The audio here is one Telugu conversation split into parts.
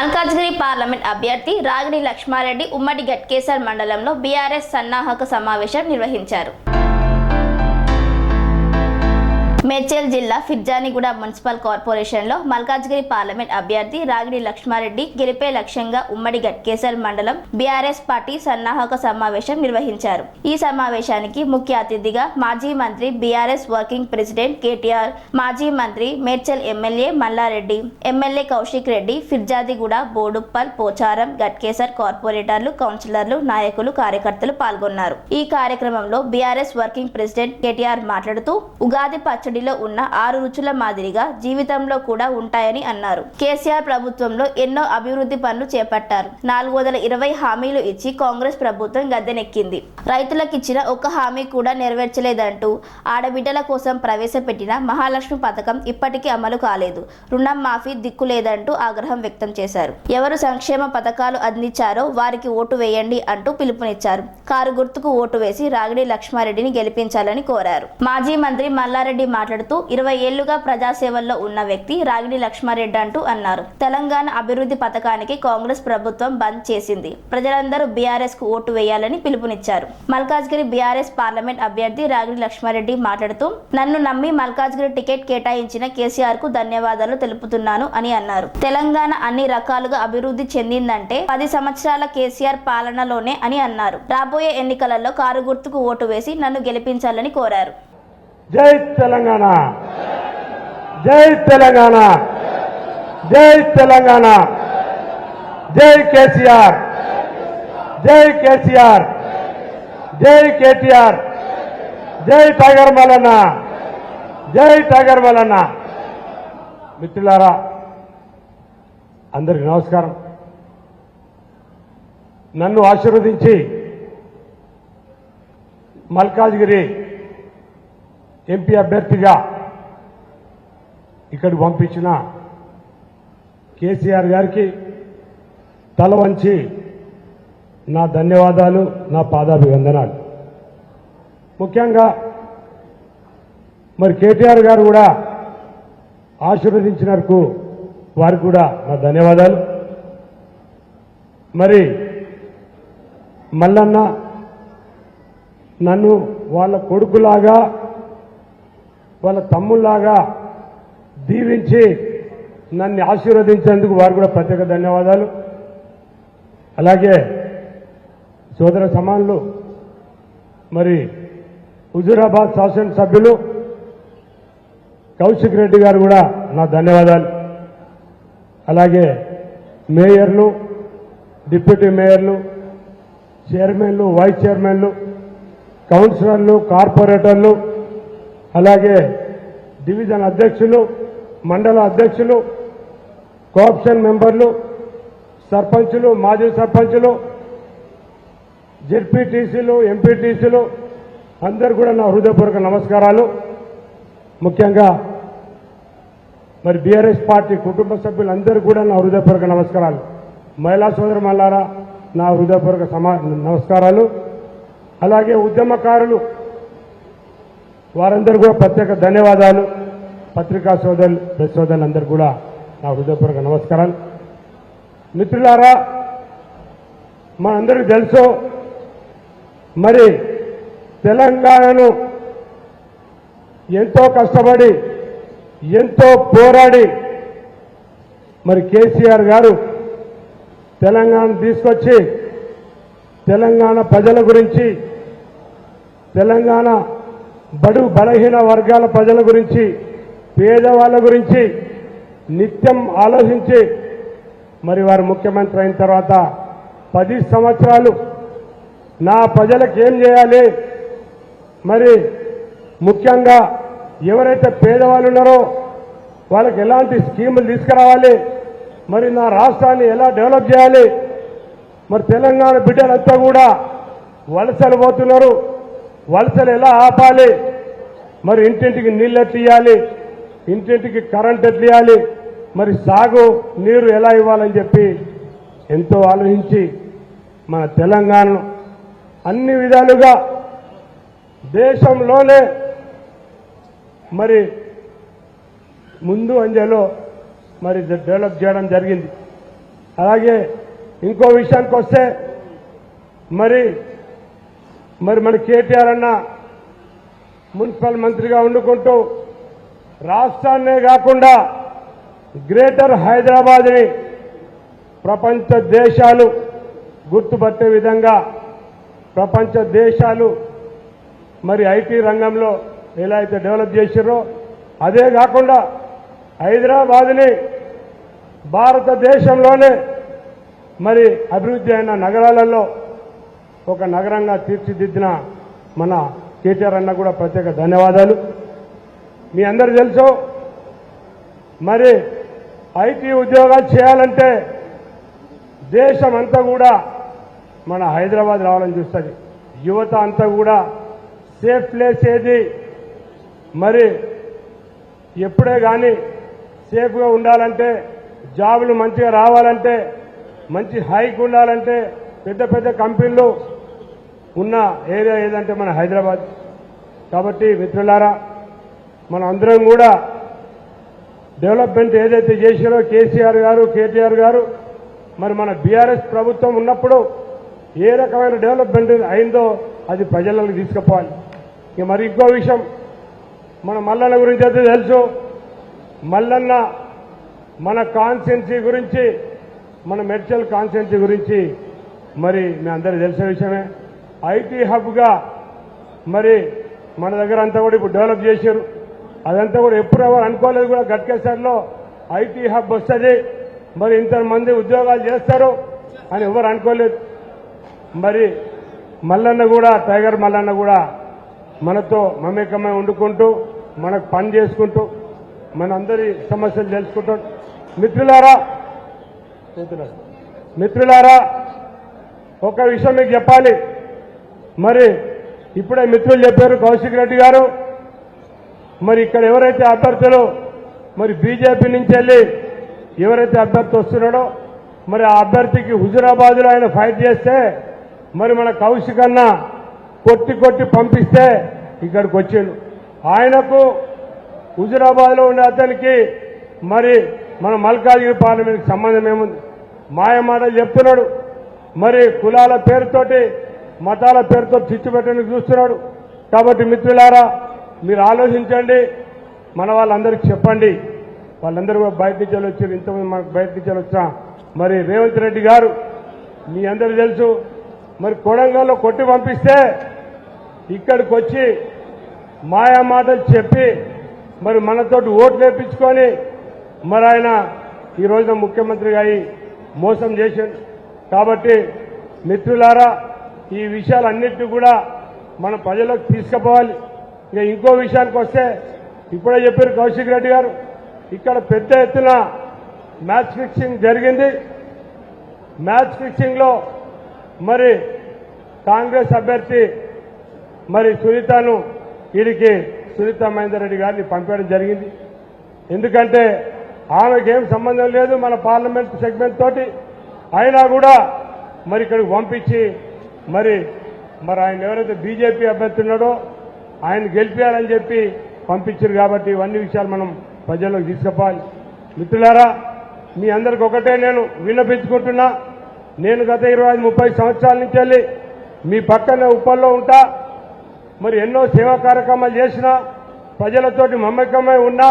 మల్కాజ్గిరి పార్లమెంట్ అభ్యర్థి రాగిడి లక్ష్మారెడ్డి ఉమ్మడి గట్కేసర్ మండలంలో బీఆర్ఎస్ సన్నాహక సమావేశం నిర్వహించారు. మేడ్చల్ జిల్లా ఫిర్జానిగూడ మున్సిపల్ కార్పొరేషన్లో మల్కాజ్గిరి పార్లమెంట్ అభ్యర్థి రాగిడి లక్ష్మారెడ్డి గెలిపే లక్ష్యంగా ఉమ్మడి గట్కేసర్ మండలం బీఆర్ఎస్ పార్టీ సన్నాహక సమావేశం నిర్వహించారు. ఈ సమావేశానికి ముఖ్య అతిథిగా మాజీ మంత్రి బీఆర్ఎస్ వర్కింగ్ ప్రెసిడెంట్ కేటీఆర్, మాజీ మంత్రి మేడ్చల్ ఎమ్మెల్యే మల్లారెడ్డి, ఎమ్మెల్యే కౌశిక్ రెడ్డి, ఫిర్జాదిగూడ, బోడుప్పల్, పోచారం, గట్కేసర్ కార్పొరేటర్లు, కౌన్సిలర్లు, నాయకులు, కార్యకర్తలు పాల్గొన్నారు. ఈ కార్యక్రమంలో బీఆర్ఎస్ వర్కింగ్ ప్రెసిడెంట్ కేటీఆర్ మాట్లాడుతూ ఉగాది పచ్చడిలో ఉన్న 6 రుచుల మాదిరిగా జీవితంలో కూడా ఉంటాయని అన్నారు. కేసీఆర్ ప్రభుత్వంలో ఎన్నో అభివృద్ధి పనులు చేపట్టారు. 420 హామీలు ఇచ్చి కాంగ్రెస్ ప్రభుత్వం గద్దెనెక్కింది. రైతులకు ఇచ్చిన ఒక్క హామీ కూడా నెరవేర్చలేదంటూ ఆడబిడ్డల కోసం ప్రవేశపెట్టిన మహాలక్ష్మి పథకం ఇప్పటికీ అమలు కాలేదు. రుణం మాఫీ దిక్కులేదంటూ ఆగ్రహం వ్యక్తం చేశారు. ఎవరు సంక్షేమ పథకాలు అందించారో వారికి ఓటు వేయండి అంటూ పిలుపునిచ్చారు. కారు గుర్తుకు ఓటు వేసి రాగిడి లక్ష్మారెడ్డిని గెలిపించాలని కోరారు. మాజీ మంత్రి మల్లారెడ్డి మాట్లాడుతూ 20 ఏళ్లుగా ప్రజాసేవల్లో ఉన్న వ్యక్తి రాగిడి లక్ష్మారెడ్డి అంటూ అన్నారు. తెలంగాణ అభివృద్ధి పథకానికి కాంగ్రెస్ ప్రభుత్వం బంద్ చేసింది. ప్రజలందరూ బీఆర్ఎస్ కు ఓటు వేయాలని పిలుపునిచ్చారు. మల్కాజ్గిరి బీఆర్ఎస్ పార్లమెంట్ అభ్యర్థి రాగిడి లక్ష్మారెడ్డి మాట్లాడుతూ నన్ను నమ్మి మల్కాజ్గిరి టికెట్ కేటాయించిన కేసీఆర్ కు ధన్యవాదాలు తెలుపుతున్నాను అని అన్నారు. తెలంగాణ అన్ని రకాలుగా అభివృద్ధి చెందిందంటే 10 సంవత్సరాల కేసీఆర్ పాలనలోనే అని అన్నారు. రాబోయే ఎన్నికలలో కారు గుర్తుకు ఓటు వేసి నన్ను గెలిపించాలని కోరారు. జై తెలంగాణ, జై తెలంగాణ, జై తెలంగాణ, జై కేసీఆర్, జై కేసీఆర్, జై కేటీఆర్, జై టైగర్ మల్లన్న, జై టైగర్ మల్లన్న. మిత్రులారా, అందరికి నమస్కారం. నన్ను ఆశీర్వదించి మల్కాజ్గిరి ఎంపీ అభ్యర్థిగా ఇక్కడికి పంపించిన కేసీఆర్ గారికి తల వంచి నా ధన్యవాదాలు, నా పాదాభివందనాలు. ముఖ్యంగా మరి కేటీఆర్ గారు కూడా ఆశీర్వదించినందుకు వారికి కూడా నా ధన్యవాదాలు. మరి మల్లన్న నన్ను వాళ్ళ కొడుకులాగా, వాళ్ళ తమ్ముళ్లాగా దీవించి నన్ను ఆశీర్వదించేందుకు వారు కూడా ప్రత్యేక ధన్యవాదాలు. అలాగే సోదర సమానులు మరి హుజూరాబాద్ శాసనసభ్యులు కౌశిక్ రెడ్డి గారు కూడా నా ధన్యవాదాలు. అలాగే మేయర్లు, డిప్యూటీ మేయర్లు, చైర్మన్లు, వైస్ చైర్మన్లు, కౌన్సిలర్లు, కార్పొరేటర్లు, అలాగే డివిజన్ అధ్యక్షులు, మండల అధ్యక్షులు, కోఆప్షన్ మెంబర్లు, సర్పంచులు, మాజీ సర్పంచులు, జెడ్పీటీసీలు, ఎంపీటీసీలు అందరూ కూడా నా హృదయపూర్వక నమస్కారాలు. ముఖ్యంగా మరి బీఆర్ఎస్ పార్టీ కుటుంబ సభ్యులందరూ కూడా నా హృదయపూర్వక నమస్కారాలు. మహిళా సోదరు మల్లారా నా హృదయపూర్వక నమస్కారాలు. అలాగే ఉద్యమకారులు వారందరూ కూడా ప్రత్యేక ధన్యవాదాలు. పత్రికా సోదరులు, ప్రెస్ సోదరులందరూ కూడా నా హృదయపూర్వక నమస్కారాలు. మిత్రులారా, మనందరికీ తెలుసు మరి తెలంగాణను ఎంతో కష్టపడి, ఎంతో పోరాడి మరి కేసీఆర్ గారు తెలంగాణ తీసుకొచ్చి తెలంగాణ ప్రజల గురించి, తెలంగాణ బడుగు బలహీన వర్గాల ప్రజల గురించి, పేదవాళ్ళ గురించి నిత్యం ఆలోచించి మరి వారు ముఖ్యమంత్రి అయిన తర్వాత 10 సంవత్సరాలు నా ప్రజలకు ఏం చేయాలి, మరి ముఖ్యంగా ఎవరైతే పేదవాళ్ళు ఉన్నారో వాళ్ళకి ఎలాంటి స్కీములు తీసుకురావాలి, మరి నా రాష్ట్రాన్ని ఎలా డెవలప్ చేయాలి, మరి తెలంగాణ బిడ్డలంతా కూడా వలసలు పోతున్నారు, వలసలు ఎలా ఆపాలి, మరి ఇంటింటికి నీళ్ళు ఎట్లా ఇవ్వాలి, ఇంటింటికి కరెంట్ ఎట్లా ఇవ్వాలి, మరి సాగు నీరు ఎలా ఇవ్వాలని చెప్పి ఎంతో ఆలోచించి మన తెలంగాణను అన్ని విధాలుగా దేశంలోనే మరి ముందు అంజలో మరి డెవలప్ చేయడం జరిగింది. అలాగే ఇంకో విషయానికి వస్తే మరి మన కేటీఆర్ అన్న మున్సిపల్ మంత్రిగా వండుకుంటూ రాష్ట్రాన్నే కాకుండా గ్రేటర్ హైదరాబాద్ని ప్రపంచ దేశాలు గుర్తుపట్టే విధంగా ప్రపంచ దేశాలు మరి ఐటీ రంగంలో ఎలా అయితే డెవలప్ చేశారో అదే కాకుండా హైదరాబాద్ని భారతదేశంలోనే మరి అభివృద్ధి అయిన నగరాలలో ఒక నగరంగా తీర్చిదిద్దిన మన కేటీఆర్ అన్న కూడా ప్రత్యేక ధన్యవాదాలు. మీ అందరూ తెలుసు మరి ఐటీ ఉద్యోగాలు చేయాలంటే దేశం అంతా కూడా మన హైదరాబాద్ రావాలని చూస్తుంది. యువత అంతా కూడా సేఫ్ ప్లేస్ ఏది, మరి ఎప్పుడే కానీ సేఫ్గా ఉండాలంటే, జాబులు మంచిగా రావాలంటే, మంచి హైక్ ఉండాలంటే పెద్ద పెద్ద కంపెనీలు ఉన్న ఏరియా ఏదంటే మన హైదరాబాద్. కాబట్టి మిత్రులారా, మనం అందరం కూడా డెవలప్మెంట్ ఏదైతే చేశారో కేసీఆర్ గారు కేటీఆర్ గారు మరి మన బీఆర్ఎస్ ప్రభుత్వం ఉన్నప్పుడు ఏ రకమైన డెవలప్మెంట్ అయిందో అది ప్రజలకు తీసుకుపోవాలి. ఇక మరి ఇంకో విషయం, మన మల్లన్న గురించి అయితే తెలుసు. మల్లన్న మన కాన్స్టిట్యున్సీ గురించి, మన మెడ్చల్ కాన్స్టిట్యున్సీ గురించి మరి మీ అందరికీ తెలిసిన విషయమే. ఐటీ హబ్గా మరి మన దగ్గర అంతా కూడా ఇప్పుడు డెవలప్ చేశారు. అదంతా కూడా ఎప్పుడు ఎవరు అనుకోలేదు కూడా గట్కేసర్లో ఐటీ హబ్ వస్తుంది, మరి ఇంతమంది ఉద్యోగాలు చేస్తారు అని ఎవరు అనుకోలేదు. మరి మల్లన్న కూడా, టైగర్ మల్లన్న కూడా మనతో మమేకమై వండుకుంటూ మనకు పని చేసుకుంటూ మనందరి సమస్యలు తెలుసుకుంటాడు. మిత్రులారా ఒక విషయం మీకు చెప్పాలి. మరి ఇప్పుడే మిత్రులు చెప్పారు, కౌశిక్ రెడ్డి గారు, మరి ఇక్కడ ఎవరైతే అభ్యర్థులు మరి బీజేపీ నుంచి వెళ్ళి ఎవరైతే అభ్యర్థి వస్తున్నాడో మరి ఆ అభ్యర్థికి హుజురాబాద్లో ఆయన ఫైట్ చేస్తే మరి మన కౌశిక్ అన్న కొట్టి పంపిస్తే ఇక్కడికి వచ్చిండు. ఆయనకు హుజురాబాద్లో ఉండే అతనికి మరి మన మల్కాజ్గిరి పార్లమెంట్కి సంబంధం ఏముంది? మాయమాటలు చెప్తున్నాడు. మరి కులాల పేరుతోటి మతాల పేరుతో చిచ్చు పెట్టడానికి చూస్తున్నాడు. కాబట్టి మిత్రులారా, మీరు ఆలోచించండి, మన వాళ్ళందరికీ చెప్పండి. వాళ్ళందరూ కూడా బయట నుంచి వచ్చారు, ఇంతమంది మనకు బయట నుంచి వచ్చిన మరి రేవంత్ రెడ్డి గారు మీ అందరూ తెలుసు, మరి కొడంగల్లో కొట్టి పంపిస్తే ఇక్కడికి వచ్చి మాయా మాటలు చెప్పి మరి మనతోటి ఓట్లు వేయించుకొని మరి ఆయన ఈ రోజున ముఖ్యమంత్రిగా అయి మోసం చేశాడు. కాబట్టి మిత్రులారా, ఈ విషయాలన్నింటినీ కూడా మన ప్రజలకు తీసుకుపోవాలి. ఇక ఇంకో విషయానికి వస్తే, ఇప్పుడే చెప్పారు కౌశిక్ రెడ్డి గారు, ఇక్కడ పెద్ద ఎత్తున మ్యాచ్ ఫిక్సింగ్ జరిగింది. మ్యాచ్ ఫిక్సింగ్లో మరి కాంగ్రెస్ అభ్యర్థి మరి సునీతను వీడికి సునీత మహేందర్ రెడ్డి గారిని పంపడం జరిగింది. ఎందుకంటే ఆమెకేం సంబంధం లేదు మన పార్లమెంట్ సెగ్మెంట్ తోటి, అయినా కూడా మరి ఇక్కడికి పంపించి మరి ఆయన ఎవరైతే బీజేపీ అభ్యర్థి ఉన్నాడో ఆయన గెలిపించాలని చెప్పి పంపించారు. కాబట్టి ఇవన్నీ విషయాలు మనం ప్రజల్లోకి తీసుకుపోవాలి. మిత్రులారా, మీ అందరికి ఒకటే నేను విన్నపించుకుంటున్నా. నేను గత 25-30 సంవత్సరాల నుంచి వెళ్ళి మీ పక్కనే ఉప్పల్లో ఉంటా. మరి ఎన్నో సేవా కార్యక్రమాలు చేసినా, ప్రజలతోటి మమేకమై ఉన్నా,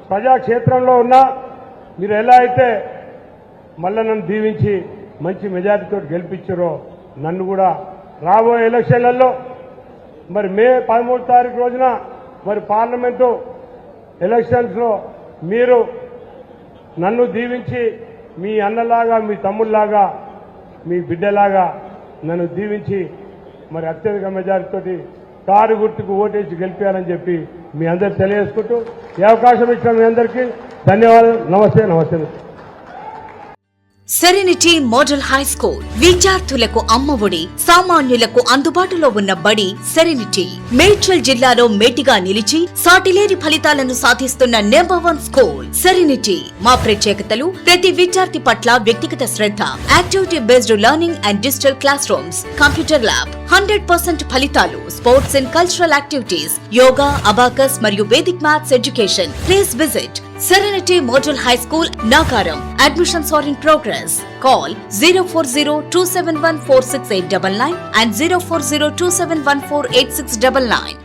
ప్రజాక్షేత్రంలో ఉన్నా. మీరు ఎలా అయితే మళ్ళీ నన్ను దీవించి మంచి మెజారిటీతో గెలిపించారో నన్ను కూడా రాబోయే ఎలక్షన్లలో మరి మే 13 తారీఖు రోజున మరి పార్లమెంటు ఎలక్షన్స్లో మీరు నన్ను దీవించి మీ అన్నలాగా, మీ తమ్ముళ్లాగా, మీ బిడ్డలాగా నన్ను దీవించి మరి అత్యధిక మెజారిటీతోటి కారు గుర్తుకు ఓటేసి గెలిపారని చెప్పి మీ అందరు తెలియజేసుకుంటూ ఈ అవకాశం ఇచ్చిన మీ అందరికీ ధన్యవాదాలు. నమస్తే. సెరెనిటీ మోడల్ హై స్కూల్ విద్యార్థులకు అమ్మఒడి, సామాన్యులకు అందుబాటులో ఉన్న బడి సెరెనిటీ. మేడ్చల్ జిల్లాలో మేటిగా నిలిచి సాటిలేని ఫలితాలను సాధిస్తున్న నంబర్ 1 స్కూల్ సెరెనిటీ. మా ప్రత్యేకతలు: ప్రతి విద్యార్థి పట్ల వ్యక్తిగత శ్రద్ధ, activity based learning and digital classrooms, computer lab, 100% ఫలితాలు. Sports and cultural activities, yoga, abacus మరియు Vedic maths education. Please visit Serenity Model High School, Nagaram. Admissions are in progress. Call 040-271-46899 and 040-271-48699.